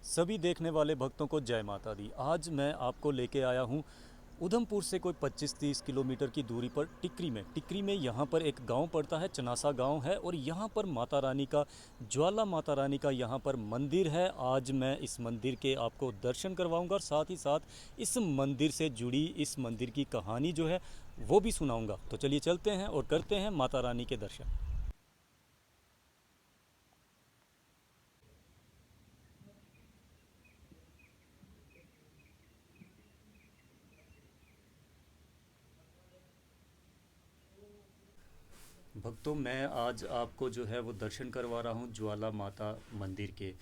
सभी देखने वाले भक्तों को जय माता दी। आज मैं आपको लेके आया हूँ उधमपुर से कोई 25-30 किलोमीटर की दूरी पर टिकरी में यहाँ पर एक गांव पड़ता है, चनासा गांव है। और यहाँ पर माता रानी का, ज्वाला माता रानी का यहाँ पर मंदिर है। आज मैं इस मंदिर के आपको दर्शन करवाऊंगा और साथ ही साथ इस मंदिर से जुड़ी इस मंदिर की कहानी जो है वो भी सुनाऊंगा। तो चलिए चलते हैं और करते हैं माता रानी के दर्शन। भक्तों, मैं आज आपको जो है वो दर्शन करवा रहा हूँ ज्वाला माता मंदिर के।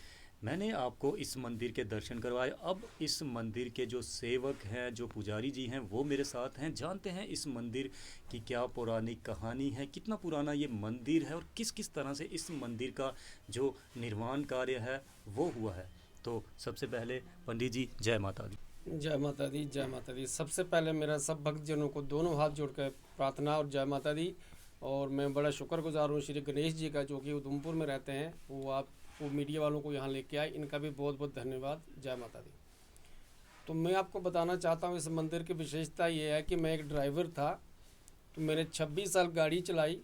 मैंने आपको इस मंदिर के दर्शन करवाए। अब इस मंदिर के जो सेवक हैं, जो पुजारी जी हैं, वो मेरे साथ हैं। जानते हैं इस मंदिर की क्या पौराणिक कहानी है, कितना पुराना ये मंदिर है और किस किस तरह से इस मंदिर का जो निर्माण कार्य है वो हुआ है। तो सबसे पहले पंडित जी, जय माता दी। जय माता दी, जय माता दी। सबसे पहले मेरा सब भक्तजनों को दोनों हाथ जोड़कर प्रार्थना और जय माता दी। और मैं बड़ा शुक्रगुजार हूँ श्री गणेश जी का, जो कि उधमपुर में रहते हैं। वो मीडिया वालों को यहाँ लेके आए, इनका भी बहुत बहुत धन्यवाद। जय माता दी। तो मैं आपको बताना चाहता हूँ, इस मंदिर की विशेषता ये है कि मैं एक ड्राइवर था। तो मैंने 26 साल गाड़ी चलाई।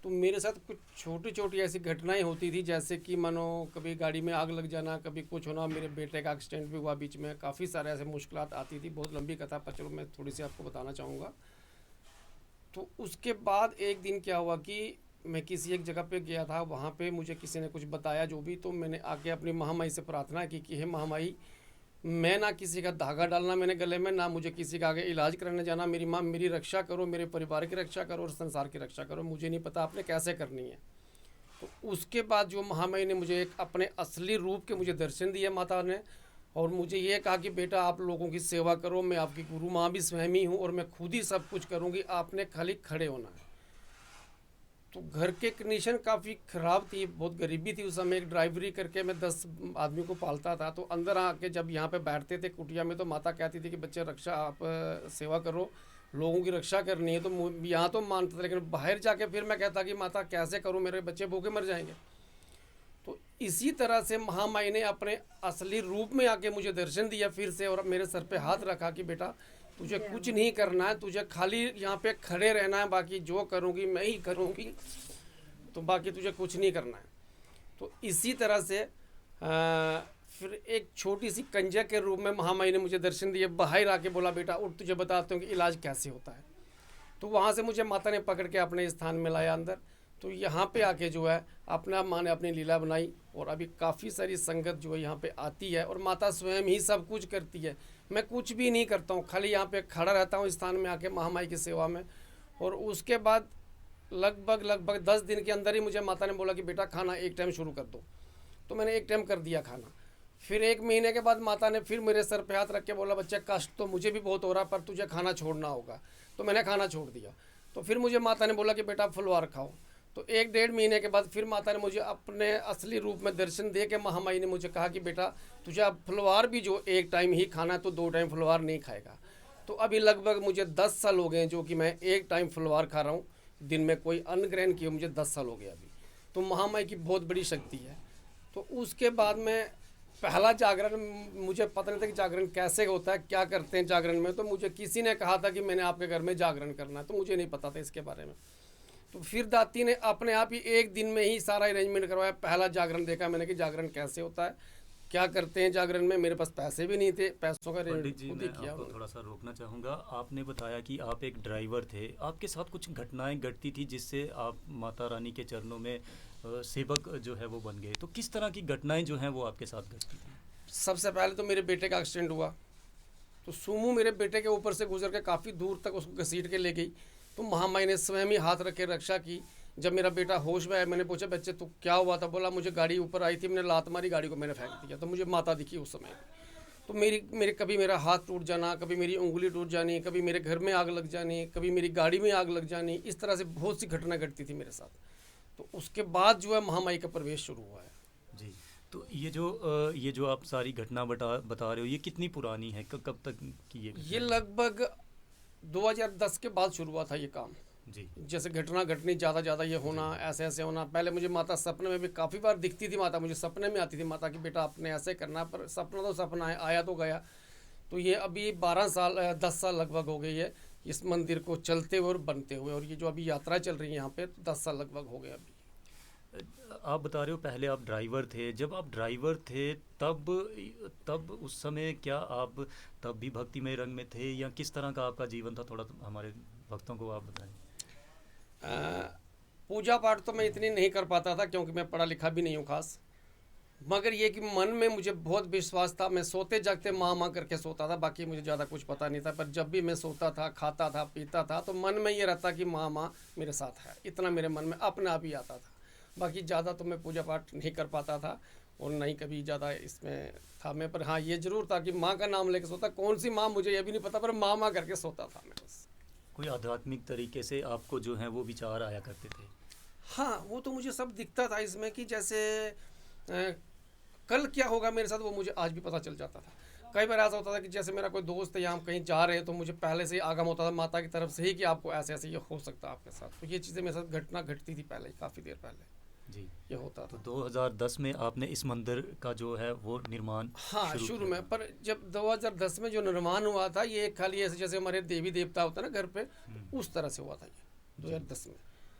तो मेरे साथ कुछ छोटी छोटी ऐसी घटनाएं होती थी, जैसे कि मानो कभी गाड़ी में आग लग जाना, कभी कुछ होना। मेरे बेटे का एक्सीडेंट भी हुआ बीच में। काफ़ी सारे ऐसे मुश्किलात आती थी। बहुत लंबी कथा, पर चलो मैं थोड़ी सी आपको बताना चाहूँगा। तो उसके बाद एक दिन क्या हुआ कि मैं किसी एक जगह पे गया था। वहाँ पे मुझे किसी ने कुछ बताया जो भी, तो मैंने आके अपनी महामाई से प्रार्थना की कि हे महामाई, मैं ना किसी का धागा डालना मैंने गले में, ना मुझे किसी का आगे इलाज कराने जाना। मेरी माँ मेरी रक्षा करो, मेरे परिवार की रक्षा करो और संसार की रक्षा करो। मुझे नहीं पता आपने कैसे करनी है। तो उसके बाद जो महामाई ने मुझे एक अपने असली रूप के मुझे दर्शन दिए माता ने, और मुझे ये कहा कि बेटा आप लोगों की सेवा करो, मैं आपकी गुरु माँ भी स्वयं ही हूँ और मैं खुद ही सब कुछ करूँगी, आपने खाली खड़े होना है। तो घर के कंडीशन काफ़ी ख़राब थी, बहुत गरीबी थी उस समय। एक ड्राइवरी करके मैं 10 आदमी को पालता था। तो अंदर आके जब यहाँ पे बैठते थे कुटिया में, तो माता कहती थी कि बच्चे रक्षा आप सेवा करो, लोगों की रक्षा करनी है। तो यहाँ तो मानता था, लेकिन बाहर जाके फिर मैं कहता कि माता कैसे करूँ, मेरे बच्चे भूखे मर जाएंगे। तो इसी तरह से महामाई ने अपने असली रूप में आके मुझे दर्शन दिया फिर से, और मेरे सर पे हाथ रखा कि बेटा तुझे कुछ नहीं करना है, तुझे खाली यहाँ पे खड़े रहना है, बाकी जो करूँगी मैं ही करूँगी, तो बाकी तुझे कुछ नहीं करना है। तो इसी तरह से फिर एक छोटी सी कंजा के रूप में महामाई ने मुझे दर्शन दिए। बाहर आके बोला बेटा उठ, तुझे बताते हूँ कि इलाज कैसे होता है। तो वहाँ से मुझे माता ने पकड़ के अपने स्थान में लाया अंदर। तो यहाँ पे आके जो है अपना माँ ने अपनी लीला बनाई, और अभी काफ़ी सारी संगत जो है यहाँ पे आती है, और माता स्वयं ही सब कुछ करती है। मैं कुछ भी नहीं करता हूँ, खाली यहाँ पे खड़ा रहता हूँ स्थान में आके महामाई की सेवा में। और उसके बाद लगभग 10 दिन के अंदर ही मुझे माता ने बोला कि बेटा खाना एक टाइम शुरू कर दो। तो मैंने एक टाइम कर दिया खाना। फिर 1 महीने के बाद माता ने फिर मेरे सर पे हाथ रख के बोला बच्चा कष्ट तो मुझे भी बहुत हो रहा, पर तुझे खाना छोड़ना होगा। तो मैंने खाना छोड़ दिया। तो फिर मुझे माता ने बोला कि बेटा फुलवार खाओ। तो 1 डेढ़ महीने के बाद फिर माता ने मुझे अपने असली रूप में दर्शन दे के महामाई ने मुझे कहा कि बेटा तुझे अब फुलवार भी जो एक टाइम ही खाना है, तो 2 टाइम फुलवार नहीं खाएगा। तो अभी लगभग मुझे 10 साल हो गए हैं जो कि मैं एक टाइम फुलवार खा रहा हूँ। दिन में कोई अन्न ग्रहण किए मुझे 10 साल हो गया अभी। तो महामाई की बहुत बड़ी शक्ति है। तो उसके बाद में पहला जागरण, मुझे पता नहीं था कि जागरण कैसे होता है, क्या करते हैं जागरण में। तो मुझे किसी ने कहा था कि मैंने आपके घर में जागरण करना है, तो मुझे नहीं पता था इसके बारे में। तो फिर दाती ने अपने आप ही एक दिन में ही सारा अरेंजमेंट करवाया। पहला जागरण देखा मैंने कि जागरण कैसे होता है, क्या करते हैं जागरण में। मेरे पास पैसे भी नहीं थे, पैसों का पंडित अरेंजमेंट जी, खुद मैं ही किया आपको उन्होंने। थोड़ा सा रोकना चाहूँगा। आपने बताया कि आप एक ड्राइवर थे, आपके साथ कुछ घटनाएं घटती थी जिससे आप माता रानी के चरणों में सेवक जो है वो बन गए। तो किस तरह की घटनाएं जो हैं वो आपके साथ घटती थी? सबसे पहले तो मेरे बेटे का एक्सीडेंट हुआ। तो सुमो मेरे बेटे के ऊपर से गुजर के काफ़ी दूर तक उसको घसीट के ले गई। तो महामाई ने स्वयं ही हाथ रख के रक्षा की। जब मेरा बेटा होश में आया, मैंने पूछा बच्चे तो क्या हुआ था। बोला मुझे गाड़ी ऊपर आई थी, मैंने लात मारी, गाड़ी को मैंने फेंक दिया। तो मुझे माता दिखी उस समय। तो मेरी मेरे कभी मेरा हाथ टूट जाना, कभी मेरी उंगली टूट जानी, कभी मेरे घर में आग लग जानी, कभी मेरी गाड़ी में आग लग जानी। इस तरह से बहुत सी घटना घटती थी मेरे साथ। तो उसके बाद जो है महामाई का प्रवेश शुरू हुआ है। जी। तो ये जो आप सारी घटना बता रहे हो, ये कितनी पुरानी है, कब तक की ये ये घटना है? लगभग 2010 के बाद शुरू हुआ था ये काम। जी जैसे घटना घटनी ज़्यादा ये होना, ऐसे ऐसे होना। पहले मुझे माता सपने में भी काफ़ी बार दिखती थी, माता मुझे सपने में आती थी माता की बेटा आपने ऐसे करना, पर सपना तो सपना है, आया तो गया। तो ये अभी 10 साल लगभग हो गई है इस मंदिर को चलते हुए और बनते हुए, और ये जो अभी यात्रा चल रही है यहाँ पे 10 साल लगभग हो गए अभी। आप बता रहे हो पहले आप ड्राइवर थे, जब आप ड्राइवर थे तब तब उस समय क्या आप तब भी भक्तिमय रंग में थे या किस तरह का आपका जीवन था, थोड़ा हमारे भक्तों को आप बताएं। पूजा पाठ तो मैं इतनी नहीं कर पाता था क्योंकि मैं पढ़ा लिखा भी नहीं हूँ खास, मगर ये कि मन में मुझे बहुत विश्वास था। मैं सोते जागते माँ माँ करके सोता था, बाकी मुझे ज़्यादा कुछ पता नहीं था। पर जब भी मैं सोता था, खाता था, पीता था, तो मन में ये रहता कि माँ माँ मेरे साथ है, इतना मेरे मन में अपने आप ही आता था। बाकी ज़्यादा तो मैं पूजा पाठ नहीं कर पाता था और नहीं कभी ज़्यादा इसमें था मैं। पर हाँ, ये ज़रूर था कि माँ का नाम लेके सोता, कौन सी माँ मुझे ये भी नहीं पता, पर माँ माँ करके सोता था मैं बस। कोई आध्यात्मिक तरीके से आपको जो है वो विचार आया करते थे। हाँ, वो तो मुझे सब दिखता था इसमें कि जैसे कल क्या होगा मेरे साथ, वो मुझे आज भी पता चल जाता था। कई बार ऐसा होता था कि जैसे मेरा कोई दोस्त है या हम कहीं जा रहे हैं, तो मुझे पहले से ही आगम होता था माता की तरफ से ही कि आपको ऐसे ऐसे ये हो सकता है आपके साथ। तो ये चीज़ें मेरे साथ घटना घटती थी पहले, काफ़ी देर पहले जी, ये होता तो था। 2010 में आपने इस मंदिर का जो है वो निर्माण हाँ, शुरू किया में। था। पर जब 2010 में जो निर्माण हुआ था, ये खाली ऐसे जैसे हमारे देवी देवता होता है ना घर पे, तो उस तरह से हुआ था ये 2010 में।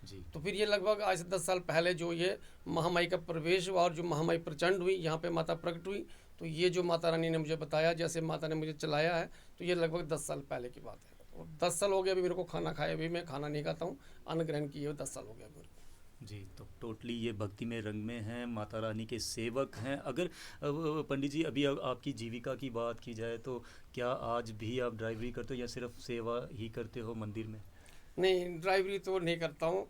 जी तो फिर ये लगभग आज से 10 साल पहले जो ये महामाई का प्रवेश हुआ और जो महामाई प्रचंड हुई, यहाँ पे माता प्रकट हुई, तो ये जो माता रानी ने मुझे बताया, जैसे माता ने मुझे चलाया है, तो ये लगभग 10 साल पहले की बात है। और 10 साल हो गया अभी मेरे को खाना खाए, अभी मैं खाना नहीं खाता हूँ, अन्न ग्रहण किए हुए 10 साल हो गया मेरे को। जी, तो टोटली ये भक्ति में रंग में हैं, माता रानी के सेवक हैं। अगर पंडित जी अभी आपकी जीविका की बात की जाए तो क्या आज भी आप ड्राइवरी करते हो या सिर्फ सेवा ही करते हो मंदिर में? नहीं, ड्राइवरी तो नहीं करता हूँ,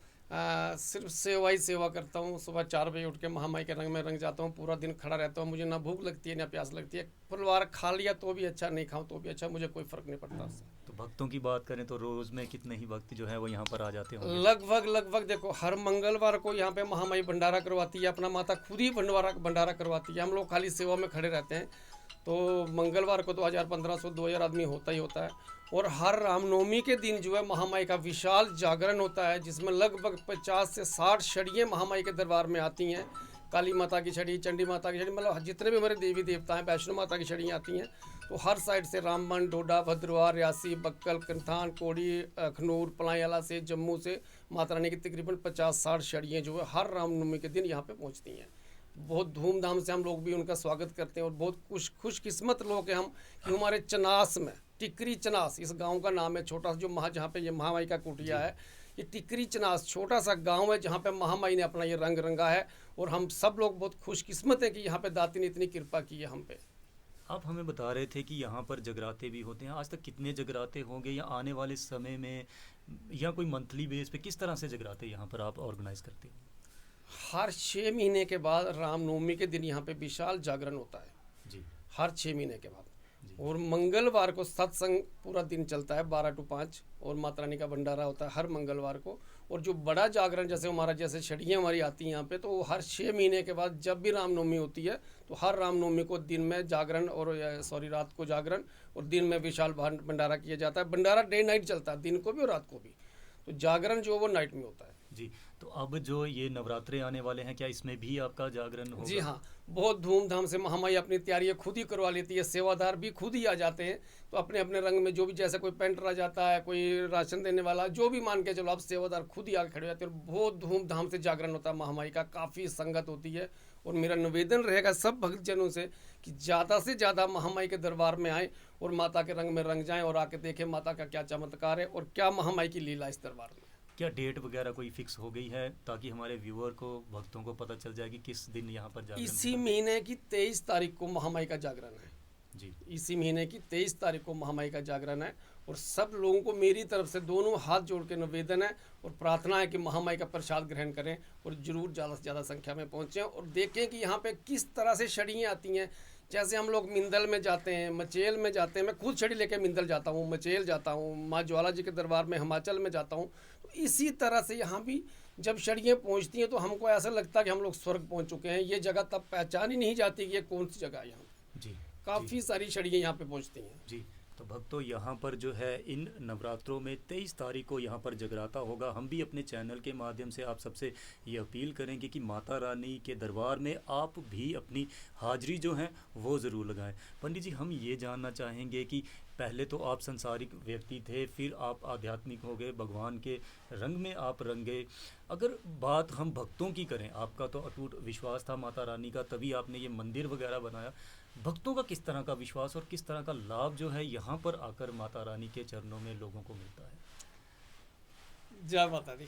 सिर्फ सेवा ही सेवा करता हूँ। सुबह 4 बजे उठ के महामाई के रंग में रंग जाता हूँ, पूरा दिन खड़ा रहता हूँ। मुझे ना भूख लगती है ना प्यास लगती है। परिवार खा लिया तो भी अच्छा, नहीं खाऊं तो भी अच्छा, मुझे कोई फ़र्क नहीं पड़ता उससे। तो भक्तों की बात करें तो रोज़ में कितने ही भक्त जो है वो यहाँ पर आ जाते होंगे? लगभग देखो, हर मंगलवार को यहाँ पे महामाई भंडारा करवाती है, अपना माता खुद ही भंडारा करवाती है। हम लोग खाली सेवा में खड़े रहते हैं। तो मंगलवार को 2000 1500 2000 आदमी होता ही होता है। और हर रामनवमी के दिन जो है महामाई का विशाल जागरण होता है, जिसमें लगभग 50 से 60 छड़ियाँ महामाई के दरबार में आती हैं। काली माता की छड़ी, चंडी माता की छड़ी, मतलब जितने भी हमारे देवी देवता हैं, वैष्णो माता की छड़ियाँ आती हैं। तो हर साइड से रामबन, डोडा, भद्रवाह, रियासी, बक्कल, कंथान, कोड़ी, अखनूर, पलायाला से, जम्मू से माता रानी की तकरीबन 50-60 छड़ियाँ जो है हर रामनवमी के दिन यहाँ पे पहुँचती हैं। बहुत धूमधाम से हम लोग भी उनका स्वागत करते हैं और बहुत खुशकिस्मत लोग हैं हम कि हमारे चनास में, टिकरी चनास इस गांव का नाम है, छोटा सा जो जहाँ पे ये महामाई का कुटिया है, ये टिकरी चनास छोटा सा गांव है जहाँ पे महामाई ने अपना ये रंग रंगा है। और हम सब लोग बहुत खुशकिस्मत हैं कि यहाँ पे दाती ने इतनी कृपा की है हम पे। आप हमें बता रहे थे कि यहाँ पर जगराते भी होते हैं। आज तक कितने जगराते होंगे या आने वाले समय में, या कोई मंथली बेस पे किस तरह से जगराते यहाँ पर आप ऑर्गेनाइज करते हो? हर 6 महीने के बाद रामनवमी के दिन यहाँ पे विशाल जागरण होता है जी हर 6 महीने के बाद। जी और मंगलवार को सत्संग पूरा दिन चलता है 12 to 5, और माता रानी का भंडारा होता है हर मंगलवार को। और जो बड़ा जागरण जैसे हमारा, जैसे छड़ियाँ हमारी आती हैं यहाँ पे, तो वो हर 6 महीने के बाद जब भी रामनवमी होती है, तो हर रामनवमी को दिन में जागरण और रात को जागरण और दिन में विशाल भंडारा किया जाता है। भंडारा डे नाइट चलता है, दिन को भी और रात को भी। तो जागरण जो वो नाइट में होता है। जी, तो अब जो ये नवरात्रे आने वाले हैं, क्या इसमें भी आपका जागरण होगा? जी हाँ, बहुत धूमधाम से महामाई अपनी तैयारियाँ खुद ही करवा लेती है, सेवादार भी खुद ही आ जाते हैं। तो अपने अपने रंग में, जो भी जैसे कोई पेंटर आ जाता है, कोई राशन देने वाला, जो भी मान के चलो आप, सेवादार खुद ही आके खड़े हो जाते हैं। और बहुत धूमधाम से जागरण होता है महामाई का, काफ़ी संगत होती है। और मेरा निवेदन रहेगा सब भक्तजनों से कि ज़्यादा से ज़्यादा महामाई के दरबार में आएँ और माता के रंग में रंग जाएँ और आके देखें माता का क्या चमत्कार है और क्या महामाई की लीला इस दरबार में। क्या डेट वगैरह कोई फिक्स हो गई है ताकि हमारे व्यूअर को, भक्तों को पता चल जाए कि किस दिन यहाँ पर जागरण इसी होगा? महीने की 23 तारीख को महामाई का जागरण है। जी इसी महीने की 23 तारीख को महामाई का जागरण है। और सब लोगों को मेरी तरफ से दोनों हाथ जोड़ के निवेदन है और प्रार्थना है कि महामाई का प्रसाद ग्रहण करें और जरूर ज़्यादा से ज़्यादा संख्या में पहुँचें और देखें कि यहाँ पे किस तरह से छड़ियाँ आती हैं। जैसे हम लोग मिंदल में जाते हैं, मचेल में जाते हैं, मैं खुद छड़ी लेके मिंदल जाता हूँ, मचेल जाता हूँ, माँ ज्वाला जी के दरबार में हिमाचल में जाता हूँ। तो इसी तरह से यहाँ भी जब छड़ियाँ पहुँचती हैं तो हमको ऐसा लगता है कि हम लोग स्वर्ग पहुँच चुके हैं। ये जगह तब पहचान ही नहीं जाती कि ये कौन सी जगह है। यहाँ जी काफ़ी सारी छड़ियाँ यहाँ पे पहुँचती हैं। जी, तो भक्तों, यहाँ पर जो है इन नवरात्रों में 23 तारीख को यहाँ पर जगराता होगा। हम भी अपने चैनल के माध्यम से आप सबसे ये अपील करेंगे कि माता रानी के दरबार में आप भी अपनी हाजिरी जो है वो ज़रूर लगाएं। पंडित जी, हम ये जानना चाहेंगे कि पहले तो आप संसारिक व्यक्ति थे, फिर आप आध्यात्मिक हो गए, भगवान के रंग में आप रंगे। अगर बात हम भक्तों की करें, आपका तो अटूट विश्वास था माता रानी का, तभी आपने ये मंदिर वगैरह बनाया। भक्तों का किस तरह का विश्वास और किस तरह का लाभ जो है यहाँ पर आकर माता रानी के चरणों में लोगों को मिलता है? जय माता दी।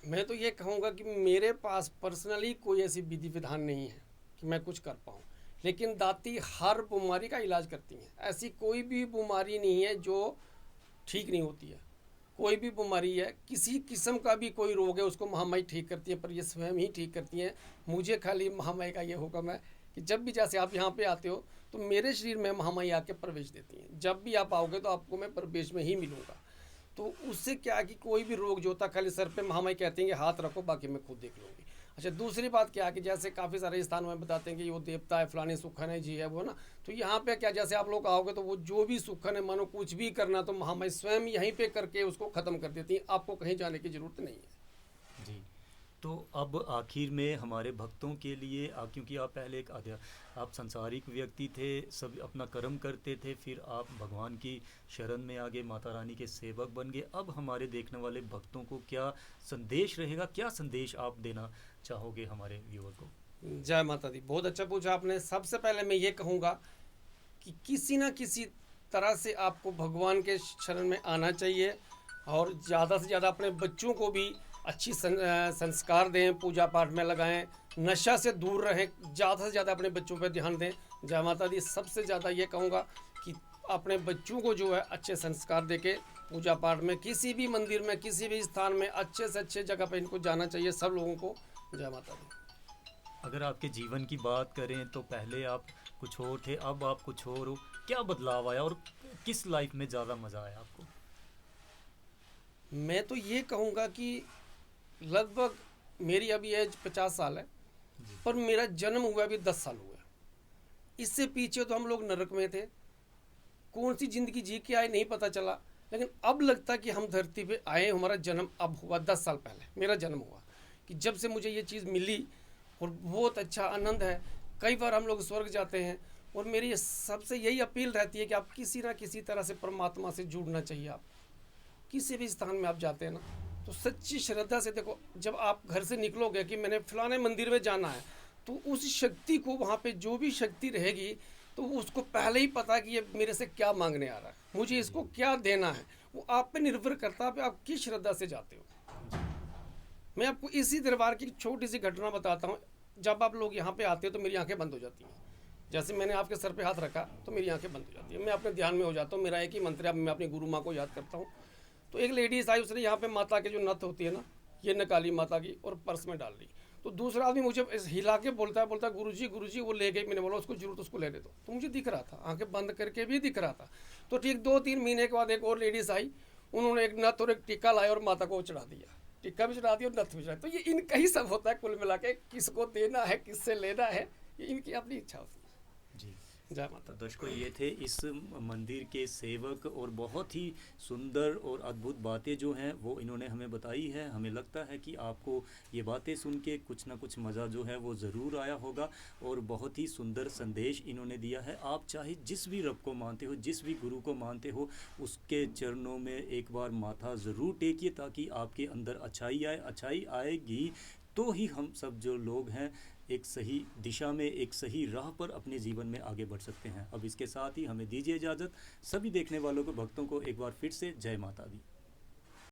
मैं तो ये कहूँगा कि मेरे पास पर्सनली कोई ऐसी विधि विधान नहीं है कि मैं कुछ कर पाऊँ, लेकिन दाती हर बीमारी का इलाज करती हैं। ऐसी कोई भी बीमारी नहीं है जो ठीक नहीं होती है। कोई भी बीमारी है, किसी किस्म का भी कोई रोग है, उसको महामाई ठीक करती है, पर ये स्वयं ही ठीक करती हैं। मुझे खाली महामाई का ये हुक्म है कि जब भी जैसे आप यहाँ पे आते हो तो मेरे शरीर में महामाई आके प्रवेश देती हैं। जब भी आप आओगे तो आपको मैं प्रवेश में ही मिलूँगा। तो उससे क्या है कि कोई भी रोग जो होता है, खाली सर पे महामाई कहती हैं कि हाथ रखो, बाकी मैं खुद देख लूँगी। अच्छा, दूसरी बात क्या है कि जैसे काफ़ी सारे स्थानों में बताते हैं कि वो देवता है, फलाने सुखन है जी है वो ना, तो यहाँ पे क्या, जैसे आप लोग आओगे तो वो जो भी सुखन है, मानो कुछ भी करना तो महामाई स्वयं यहीं पे करके उसको ख़त्म कर देती हैं। आपको कहीं जाने की ज़रूरत नहीं है जी। तो अब आखिर में हमारे भक्तों के लिए, क्योंकि आप पहले आप संसारिक व्यक्ति थे, सब अपना कर्म करते थे, फिर आप भगवान की शरण में आगे माता रानी के सेवक बन गए। अब हमारे देखने वाले भक्तों को क्या संदेश रहेगा, क्या संदेश आप देना चाहोगे हमारे व्यूअर को? जय माता दी। बहुत अच्छा पूछा आपने। सबसे पहले मैं ये कहूँगा कि किसी न किसी तरह से आपको भगवान के शरण में आना चाहिए, और ज़्यादा से ज़्यादा अपने बच्चों को भी अच्छी संस्कार दें, पूजा पाठ में लगाएं, नशा से दूर रहें, ज़्यादा से ज़्यादा अपने बच्चों पर ध्यान दें। जय माता दी। सबसे ज़्यादा ये कहूँगा कि अपने बच्चों को जो है अच्छे संस्कार देके पूजा पाठ में, किसी भी मंदिर में, किसी भी स्थान में अच्छे से अच्छे जगह पर इनको जाना चाहिए सब लोगों को। जय माता दी। अगर आपके जीवन की बात करें तो पहले आप कुछ और थे, अब आप कुछ और हो। क्या बदलाव आया और किस लाइफ में ज़्यादा मज़ा आया आपको? मैं तो ये कहूँगा कि लगभग मेरी अभी एज 50 साल है, पर मेरा जन्म हुआ अभी 10 साल हुआ। इससे पीछे तो हम लोग नरक में थे, कौन सी ज़िंदगी जी के आए नहीं पता चला। लेकिन अब लगता है कि हम धरती पे आए, हमारा जन्म अब हुआ। 10 साल पहले मेरा जन्म हुआ, कि जब से मुझे ये चीज़ मिली, और बहुत अच्छा आनंद है। कई बार हम लोग स्वर्ग जाते हैं, और मेरी सबसे यही अपील रहती है कि आप किसी ना किसी तरह से परमात्मा से जुड़ना चाहिए। आप किसी भी स्थान में आप जाते हैं ना, तो सच्ची श्रद्धा से देखो, जब आप घर से निकलोगे कि मैंने फलाने मंदिर में जाना है, तो उस शक्ति को, वहाँ पे जो भी शक्ति रहेगी, तो उसको पहले ही पता कि ये मेरे से क्या मांगने आ रहा है, मुझे इसको क्या देना है। वो आप पे निर्भर करता है आप किस श्रद्धा से जाते हो। मैं आपको इसी दरबार की छोटी सी घटना बताता हूँ। जब आप लोग यहाँ पे आते हो तो मेरी आंखें बंद हो जाती हैं। जैसे मैंने आपके सर पे हाथ रखा तो मेरी आंखें बंद हो जाती है, मैं अपने ध्यान में हो जाता हूँ। मेरा एक ही मंत्र है, मैं अपनी गुरु माँ को याद करता हूँ। तो एक लेडीज आई, उसने यहाँ पे माता के जो नथ होती है ना, ये निकाली माता की और पर्स में डाल दी। तो दूसरा आदमी मुझे हिला के बोलता है गुरुजी वो ले गई। मैंने बोला उसको जरूरत, उसको लेने दो। तो मुझे दिख रहा था, आंखें बंद करके भी दिख रहा था। तो ठीक 2-3 महीने के बाद एक और लेडीज आई, उन्होंने एक नथ और एक टीका लाया और माता को चढ़ा दिया। टिक्का भी चढ़ा दिया और नथ भी चढ़ा। तो ये इनका ही सब होता है कुल मिला के, किसको देना है, किससे लेना है, ये इनकी अपनी इच्छा होती है। जी। जय माता। दर्शकों, ये थे इस मंदिर के सेवक, और बहुत ही सुंदर और अद्भुत बातें जो हैं वो इन्होंने हमें बताई है। हमें लगता है कि आपको ये बातें सुन के कुछ ना कुछ मज़ा जो है वो ज़रूर आया होगा, और बहुत ही सुंदर संदेश इन्होंने दिया है। आप चाहे जिस भी रब को मानते हो, जिस भी गुरु को मानते हो, उसके चरणों में एक बार माथा ज़रूर टेकिए, ताकि आपके अंदर अच्छाई आए। अच्छाई आएगी तो ही हम सब जो लोग हैं एक सही दिशा में, एक सही राह पर अपने जीवन में आगे बढ़ सकते हैं। अब इसके साथ ही हमें दीजिए इजाज़त। सभी देखने वालों को, भक्तों को एक बार फिर से जय माता दी।